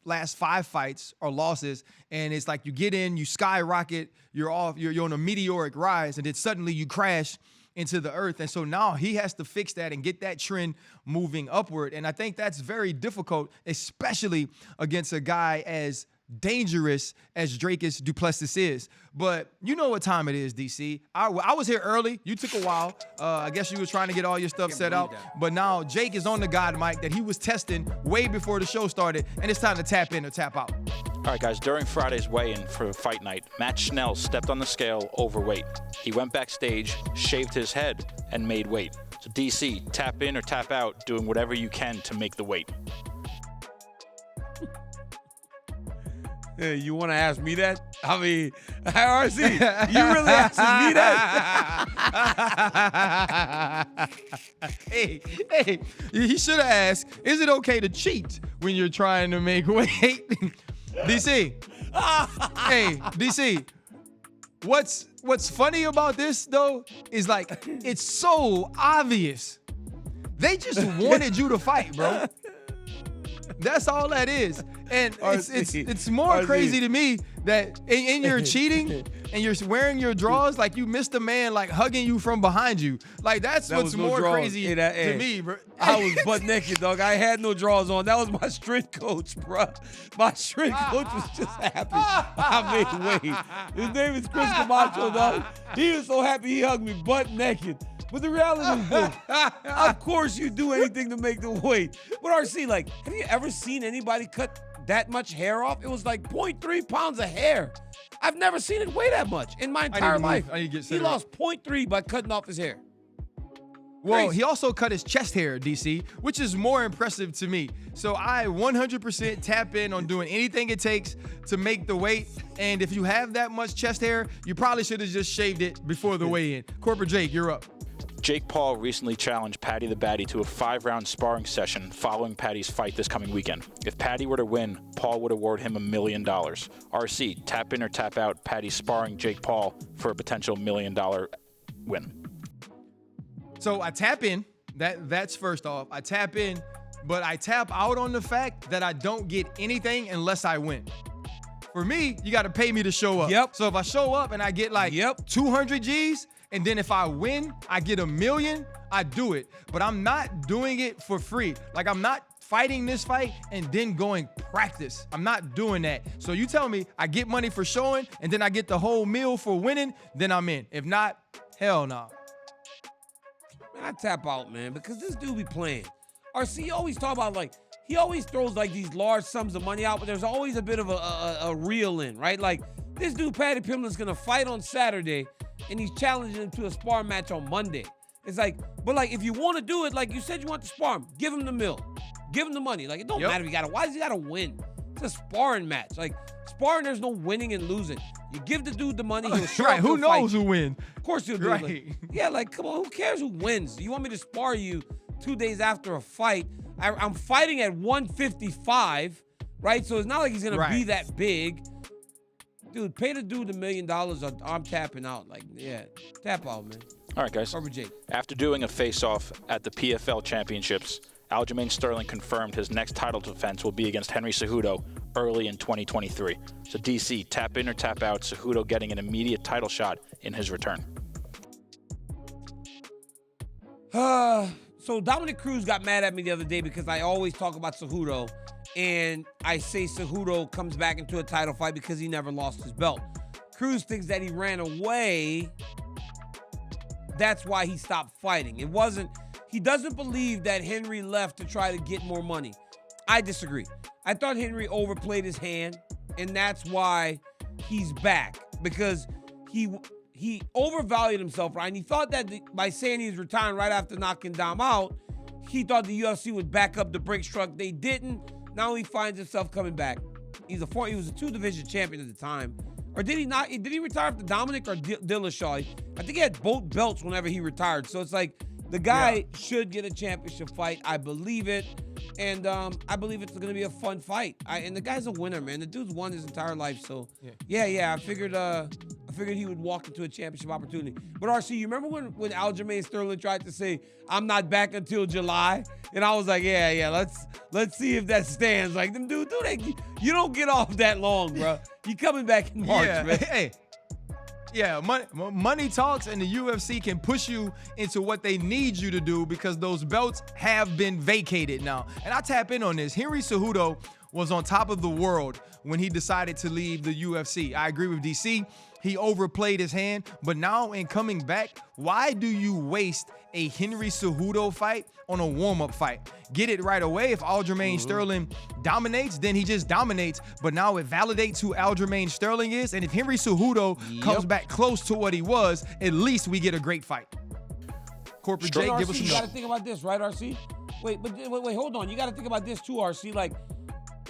H: last 5 fights are losses, and it's like you get in, you skyrocket, you're on a meteoric rise, and then suddenly you crash into the earth. And so now he has to fix that and get that trend moving upward. And I think that's very difficult, especially against a guy as dangerous as Dricus du Plessis is. But you know what time it is, DC. I was here early. You took a while. I guess you were trying to get all your stuff set up. But now Jake is on the God mic that he was testing way before the show started, and it's time to tap in or tap out.
J: All right, guys, during Friday's weigh-in for Fight Night, Matt Schnell stepped on the scale overweight. He went backstage, shaved his head, and made weight. So DC, tap in or tap out, doing whatever you can to make the weight.
E: Hey, you want to ask me that? I mean, RC, you really asking me that?
H: Hey, he should have asked, is it okay to cheat when you're trying to make weight? DC, hey, DC, what's funny about this, though, is like, it's so obvious. They just wanted you to fight, bro. That's all that is. And it's more crazy to me that in your cheating and you're wearing your drawers, like you missed a man like hugging you from behind you. Like that's what's more crazy to me, bro.
E: I was butt naked, dog. I had no drawers on. That was my strength coach, bro. My strength coach was just happy I made weight. His name is Chris Camacho, dog. He was so happy he hugged me butt naked. But the reality is this. Of course you do anything to make the weight. But RC, like, have you ever seen anybody cut that much hair off? It was like 0.3 pounds of hair. I've never seen it weigh that much in my entire life. He lost 0.3 by cutting off his hair.
H: Well, he also cut his chest hair, DC, which is more impressive to me. So I 100% tap in on doing anything it takes to make the weight. And if you have that much chest hair, you probably should have just shaved it before the weigh-in. Corporate Jake, you're up.
J: Jake Paul recently challenged Paddy the Baddy to a 5-round sparring session following Paddy's fight this coming weekend. If Paddy were to win, Paul would award him $1 million. RC, tap in or tap out Paddy sparring Jake Paul for a potential $1 million win.
H: So I tap in. That's first off. I tap in, but I tap out on the fact that I don't get anything unless I win. For me, you got to pay me to show up.
E: Yep.
H: So if I show up and I get like 200 G's, and then if I win, I get $1 million, I do it. But I'm not doing it for free. Like I'm not fighting this fight and then going practice. I'm not doing that. So you tell me I get money for showing and then I get the whole meal for winning, then I'm in. If not, hell no.
E: Man, I tap out, man, because this dude be playing. RC always talk about like, he always throws like these large sums of money out, but there's always a bit of a reel in, right? Like this dude, Paddy Pimblett's gonna fight on Saturday and he's challenging him to a spar match on Monday. It's like, but like if you want to do it, like you said you want to spar him, give him the mill. Give him the money. Like it don't matter if why does he gotta win? It's a sparring match. Like sparring, there's no winning and losing. You give the dude the money, he'll show up.
H: Who knows who wins?
E: Of course he'll do it. Like, yeah, like come on, who cares who wins? You want me to spar you 2 days after a fight? I'm fighting at 155, right? So it's not like he's gonna be that big. Dude, pay the dude $1 million or I'm tapping out. Like, yeah, tap out, man.
J: All right, guys.
E: Jake.
J: After doing a face-off at the PFL Championships, Aljamain Sterling confirmed his next title defense will be against Henry Cejudo early in 2023. So, DC, tap in or tap out, Cejudo getting an immediate title shot in his return.
E: So Dominic Cruz got mad at me the other day because I always talk about Cejudo. And I say Cejudo comes back into a title fight because he never lost his belt. Cruz thinks that he ran away. That's why he stopped fighting. It wasn't, he doesn't believe that Henry left to try to get more money. I disagree. I thought Henry overplayed his hand, and that's why he's back. Because he overvalued himself, right? And he thought that by saying he's retiring right after knocking Dom out, he thought the UFC would back up the brakes truck. They didn't. Now he finds himself coming back. He was a 2-division champion at the time. Or did he not? Did he retire after Dominic or Dillashaw? I think he had both belts whenever he retired. So it's like the guy should get a championship fight. I believe it. And I believe it's going to be a fun fight. And the guy's a winner, man. The dude's won his entire life. So, yeah. I figured he would walk into a championship opportunity. But, RC, you remember when Aljamain Sterling tried to say, I'm not back until July? And I was like, yeah, let's see if that stands. Like, them dude, you don't get off that long, bro. You coming back in March, man.
H: Hey. Yeah, money talks, and the UFC can push you into what they need you to do because those belts have been vacated now. And I tap in on this. Henry Cejudo was on top of the world when he decided to leave the UFC. I agree with DC. He overplayed his hand, but now in coming back, why do you waste a Henry Cejudo fight on a warm-up fight? Get it right away. If Aljamain Sterling dominates, then he just dominates. But now it validates who Aljamain Sterling is. And if Henry Cejudo comes back close to what he was, at least we get a great fight. Corporate Jake,
E: RC,
H: give us some.
E: You got to think about this, right, RC? Wait, hold on. You got to think about this too, RC. Like,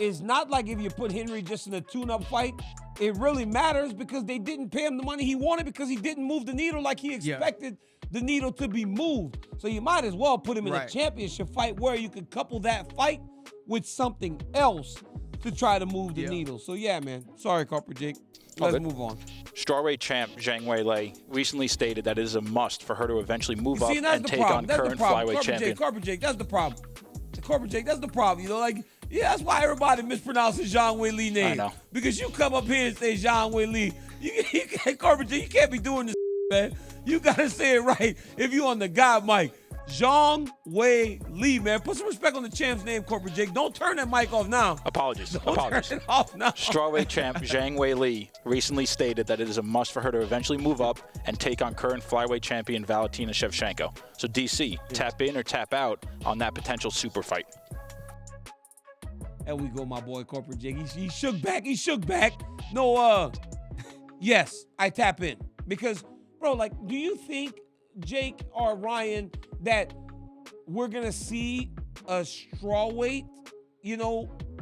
E: it's not like if you put Henry just in a tune-up fight, it really matters because they didn't pay him the money he wanted because he didn't move the needle like he expected the needle to be moved. So you might as well put him in a championship fight where you could couple that fight with something else to try to move the needle. So yeah, man. Sorry, Corporate Jake. Let's move on.
J: Strawweight champ Zhang Weili recently stated that it is a must for her to eventually move up and take on current flyweight champion.
E: Corporate Jake, that's the problem. Corporate Jake, that's the problem. You know, like, yeah, that's why everybody mispronounces Zhang Weili name.
J: I know.
E: Because you come up here and say Zhang Weili. You can't, Corporate Jake, you can't be doing this, man. You got to say it right if you on the God mic. Zhang Weili, man. Put some respect on the champ's name, Corporate Jake. Don't turn that mic off now.
J: Apologies.
E: Turn it off now.
J: Strawweight champ Zhang Weili recently stated that it is a must for her to eventually move up and take on current flyweight champion Valentina Shevchenko. So DC, tap in or tap out on that potential super fight.
E: There we go, my boy, Corporate Jake. He shook back. He shook back. No, yes, I tap in. Because, bro, like, do you think, Jake or Ryan, that we're going to see a strawweight,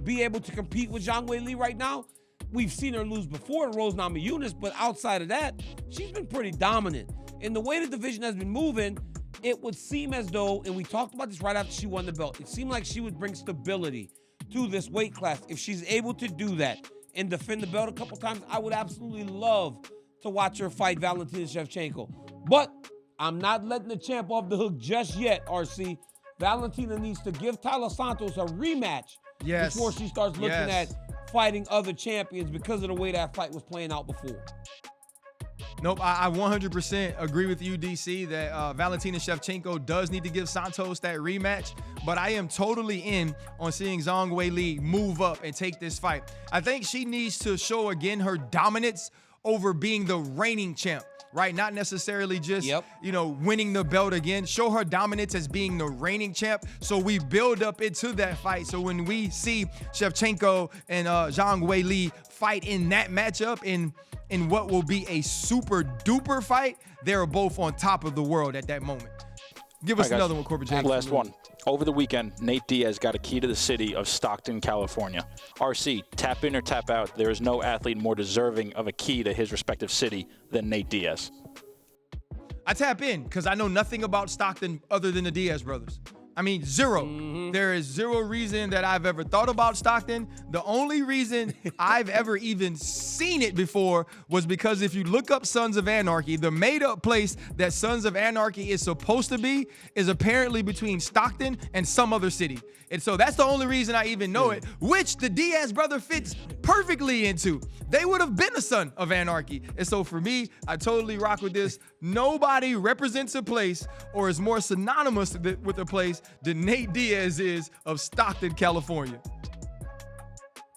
E: be able to compete with Zhang Weili right now? We've seen her lose before to Rose Namajunas, but outside of that, she's been pretty dominant. And the way the division has been moving, it would seem as though, and we talked about this right after she won the belt, it seemed like she would bring stability to this weight class. If she's able to do that and defend the belt a couple times, I would absolutely love to watch her fight Valentina Shevchenko. But I'm not letting the champ off the hook just yet, RC. Valentina needs to give Tyler Santos a rematch before she starts looking at fighting other champions because of the way that fight was playing out before.
H: Nope, I 100% agree with you, DC, that Valentina Shevchenko does need to give Santos that rematch, but I am totally in on seeing Zhang Weili move up and take this fight. I think she needs to show again her dominance over being the reigning champ, right? Not necessarily just, winning the belt again. Show her dominance as being the reigning champ so we build up into that fight. So when we see Shevchenko and Zhang Weili fight in that matchup in what will be a super duper fight, they're both on top of the world at that moment. Give us another one, Corporate Jake.
J: Last one. Over the weekend, Nate Diaz got a key to the city of Stockton, California. RC, tap in or tap out. There is no athlete more deserving of a key to his respective city than Nate Diaz.
H: I tap in because I know nothing about Stockton other than the Diaz brothers. I mean, zero. There is zero reason that I've ever thought about Stockton. The only reason I've ever even seen it before was because if you look up Sons of Anarchy, the made-up place that Sons of Anarchy is supposed to be is apparently between Stockton and some other city. And so that's the only reason I even know it, which the Diaz brother fits perfectly into. They would have been a Son of Anarchy. And so for me, I totally rock with this. Nobody represents a place or is more synonymous with a place than Nate Diaz is of Stockton, California.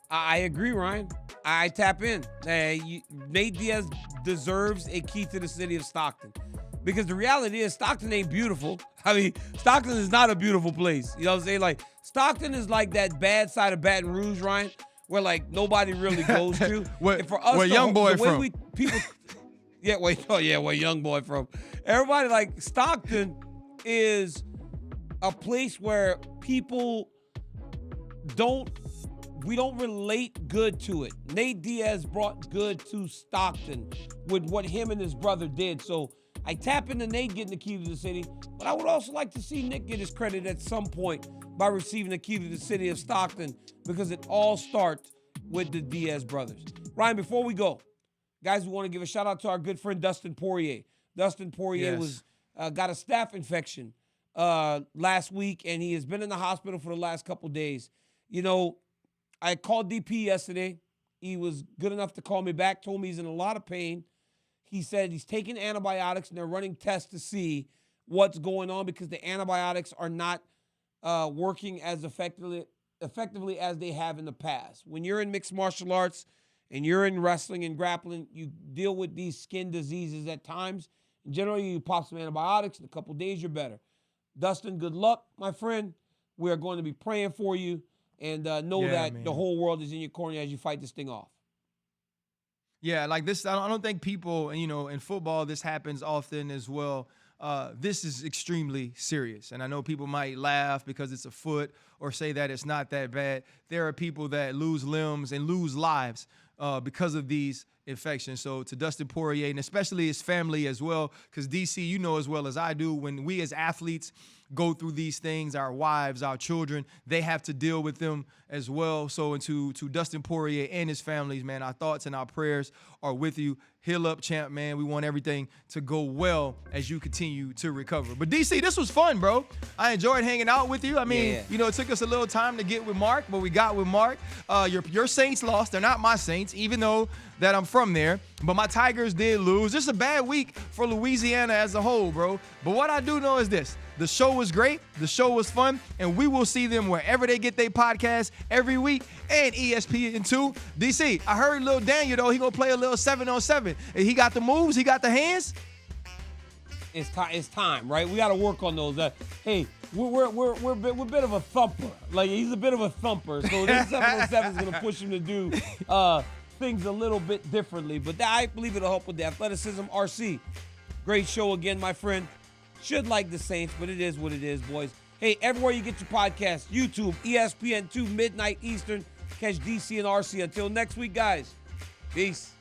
E: I agree, Ryan. I tap in. Nate Diaz deserves a key to the city of Stockton. Because the reality is Stockton ain't beautiful. I mean, Stockton is not a beautiful place. You know what I'm saying? Like, Stockton is like that bad side of Baton Rouge, Ryan, where, like, nobody really goes to.
H: Where young boy from?
E: Yeah, where young boy from. Everybody, like, Stockton is a place where people we don't relate good to it. Nate Diaz brought good to Stockton with what him and his brother did. So I tap into Nate getting the key to the city, but I would also like to see Nick get his credit at some point by receiving the key to the city of Stockton, because it all starts with the Diaz brothers. Ryan, before we go, guys, we want to give a shout out to our good friend Dustin Poirier. Dustin Poirier got a staph infection last week, and he has been in the hospital for the last couple days. You know, I called DP yesterday. He was good enough to call me back, told me he's in a lot of pain. He said he's taking antibiotics, and they're running tests to see what's going on because the antibiotics are not working as effectively as they have in the past. When you're in mixed martial arts and you're in wrestling and grappling, you deal with these skin diseases at times. Generally, you pop some antibiotics. In a couple days, you're better. Dustin, good luck, my friend. We are going to be praying for you, and know that the whole world is in your corner as you fight this thing off.
H: Yeah, like this, I don't think people, in football, this happens often as well. This is extremely serious. And I know people might laugh because it's a foot or say that it's not that bad. There are people that lose limbs and lose lives because of these infections. So to Dustin Poirier, and especially his family as well, because DC, you know as well as I do, when we as athletes go through these things, our wives, our children, they have to deal with them as well. So and to Dustin Poirier and his families, man, our thoughts and our prayers are with you. Heal up, champ, man. We want everything to go well as you continue to recover. But DC, this was fun, bro. I enjoyed hanging out with you. I mean, it took us a little time to get with Marc, but we got with Marc. Your Saints lost. They're not my Saints, even though that I'm from there. But my Tigers did lose. Just a bad week for Louisiana as a whole, bro. But what I do know is this. The show was great. The show was fun. And we will see them wherever they get their podcast every week, and ESPN2. DC, I heard little Daniel, though, he going to play a little 7-on-7. He got the moves. He got the hands.
E: It's time, right? We got to work on those. Hey, we're a bit of a thumper. Like, he's a bit of a thumper. So this 7-on-7 is going to push him to do things a little bit differently. But I believe it'll help with the athleticism. RC, great show again, my friend. Should like the Saints, but it is what it is, boys. Hey, everywhere you get your podcast, YouTube, ESPN2, midnight Eastern. Catch DC and RC. Until next week, guys. Peace.